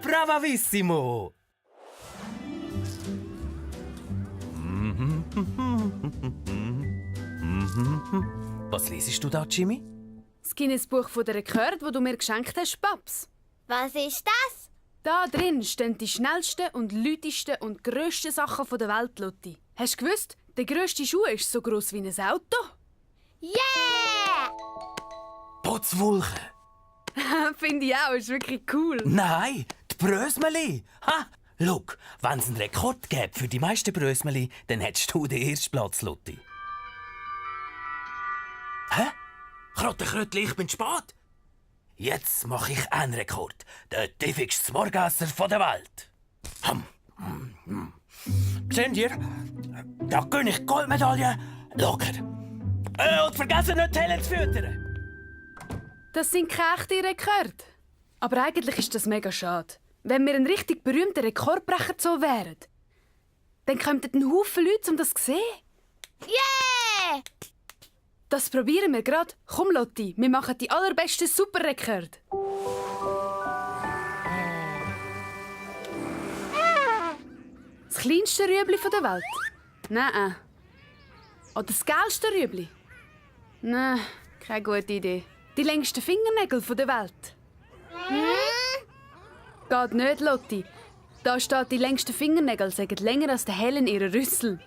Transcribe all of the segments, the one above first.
Bravissimo! Was liest du da, Jimmy? Das Guinness-Buch von der Rekord, das du mir geschenkt hast, Paps. Was ist das? Da drin stehen die schnellsten und lautesten und grössten Sachen der Welt, Lotti. Hast du gewusst, der grösste Schuh ist so gross wie ein Auto? Yeah! Potzwulche! Finde ich auch, ist wirklich cool. Nein, die Brösmeli! Ha! Schau, wenn es einen Rekord gäbe für die meisten Brösmeli, dann hättest du den ersten Platz, Lotti. Hä? Krottenkrötli, ich bin spät. Jetzt mache ich einen Rekord. Der tiefigste Morgasser der Welt. Seht ihr? Da gönne ich Goldmedaille locker. Und vergessen nicht, die Helle zu füttern. Das sind keine echten Rekorde. Aber eigentlich ist das mega schade. Wenn wir ein richtig berühmter Rekordbrecher so wären, dann kämen ein Haufen Leute, um das zu sehen. Yeah! Das probieren wir gerade. Komm, Lotti, wir machen die allerbesten Superrekorde. Das kleinste Rüebli der Welt? Nein. Oder das geilste Rüebli? Nein, keine gute Idee. Die längsten Fingernägel der Welt? Geht nicht, Lotti. Da steht, die längsten Fingernägel sind länger als der Helen ihre Rüssel.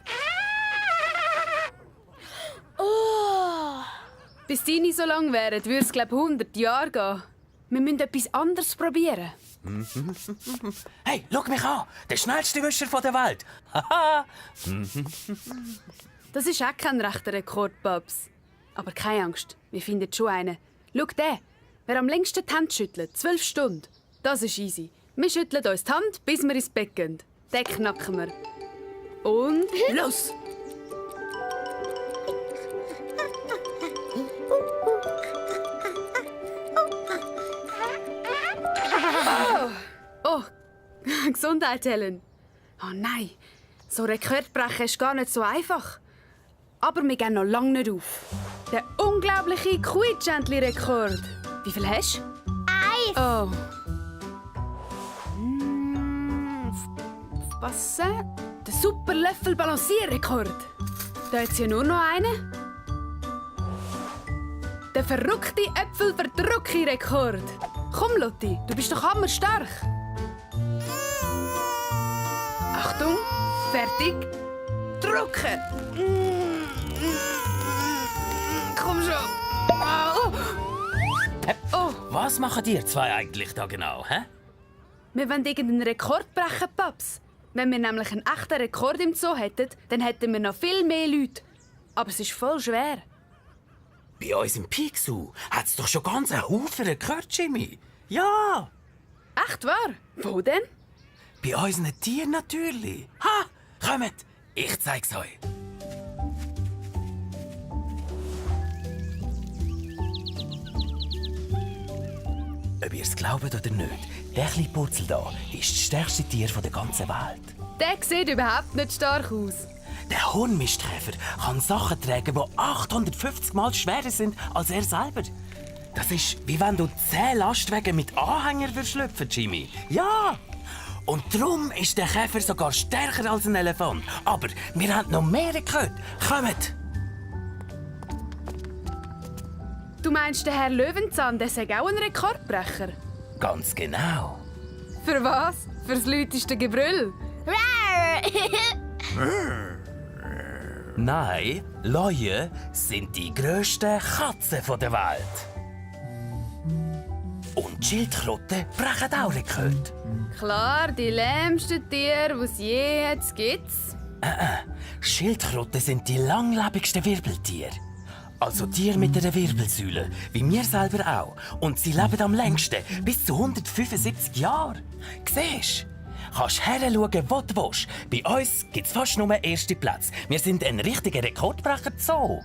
Oh! Bis deine so lang wären, würde es, glaube ich, 100 Jahre gehen. Wir müssen etwas anderes probieren. Hey, schau mich an! Der schnellste Wischer der Welt! Haha! Das ist auch kein rechter Rekord, Babs. Aber keine Angst, wir finden schon einen. Schau den. Wer am längsten die Hand schüttelt, 12 Stunden. Das ist easy. Wir schütteln uns die Hand, bis wir ins Bett gehen. Den knacken wir. Und los! Oh, Gesundheit, Helen. Oh nein, so Rekordbrechen ist gar nicht so einfach. Aber wir gehen noch lange nicht auf. Der unglaubliche Quietschentli-Rekord. Wie viel hast du? 1. Oh. Aufpassen. Der Super-Löffel-Balancierrekord. Da hat es ja nur noch einen. Der verrückte Äpfel-Verdrucki-Rekord. Komm, Lotti, du bist doch hammerstark. Achtung, fertig, drucken. Komm schon. Oh. Was machen ihr zwei eigentlich da genau, hä? Wir wollen irgendeinen Rekord brechen, Paps. Wenn wir nämlich einen echten Rekord im Zoo hätten, dann hätten wir noch viel mehr Leute. Aber es ist voll schwer. Bei uns im Picsou hat es doch schon ganz einen Haufen Rekord, Jimmy. Ja! Echt wahr? Wo denn? Bei unseren Tieren natürlich. Ha! Kommt, ich zeig's euch. Ob ihr es glaubt oder nicht, der kleine Purzel hier ist das stärkste Tier der ganzen Welt. Der sieht überhaupt nicht stark aus. Der Hornmistkäfer kann Sachen tragen, die 850 Mal schwerer sind als er selber. Das ist, wie wenn du 10 Lastwagen mit Anhängern schlüpfen, Jimmy. Ja! Und darum ist der Käfer sogar stärker als ein Elefant. Aber wir haben noch mehr gehört. Kommt! Du meinst, der Herr Löwenzahn, der sei auch ein Rekordbrecher? Ganz genau. Für was? Fürs lauteste Gebrüll? Nein, Löwen sind die grössten Katzen der Welt. Und Schildkröten brechen auch Rekord. Klar, die lähmsten Tiere, die es je jetzt gibt. Schildkröten sind die langlebigsten Wirbeltiere. Also Tiere mit einer Wirbelsäule, wie wir selber auch. Und sie leben am längsten, bis zu 175 Jahren. Siehst du? Kannst heranschauen, wo du willst. Bei uns gibt es fast nur erste Plätze. Wir sind ein richtiger Rekordbrecher Zoo.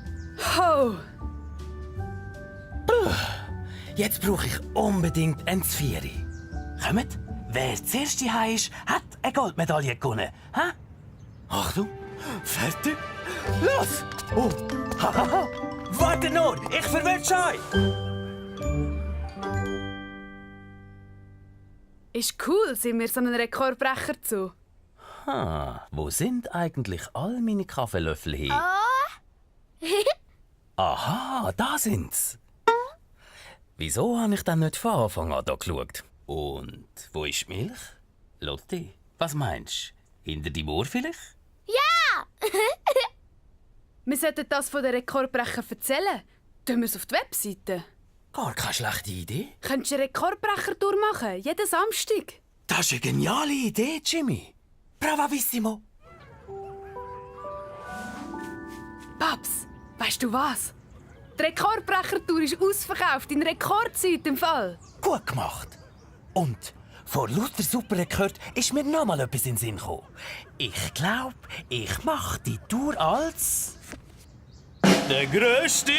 Ho! Jetzt brauche ich unbedingt ein Zvieri. Kommt, wer zuerst hierher ist, hat eine Goldmedaille gewonnen. Hä? Achtung, fertig, los! Oh, hahaha! Warte nur, ich verwirr's euch! Ist cool, sind wir so einen Rekordbrecher zu. Wo sind eigentlich all meine Kaffeelöffel hin? Aha, da sind's. Wieso habe ich dann nicht von Anfang an da geschaut? Und wo ist die Milch? Lotti, was meinst du? Hinter die Uhr vielleicht? Wir sollten das von den Rekordbrechern erzählen. Tun wir es auf die Webseite. Gar keine schlechte Idee. Könntest du einen Rekordbrecher durchmachen, jeden Samstag? Das ist eine geniale Idee, Jimmy. Bravissimo. Paps, weißt du was? Die Rekordbrechertour ist ausverkauft in Rekordzeit im Fall. Gut gemacht. Und vor lauter Superrekord ist mir noch mal etwas in den Sinn gekommen. Ich glaube, ich mache die Tour als... der grösste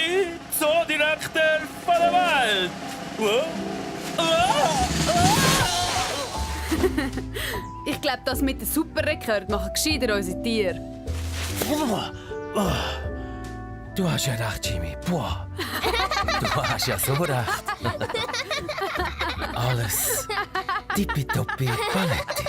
Zoodirektor von der Welt. Ich glaube, das mit dem Superrekord machen gescheiter unsere Tiere. Du hast ja recht, Jimmy. Boah. Du hast ja so recht. Alles tippitoppi Paletti.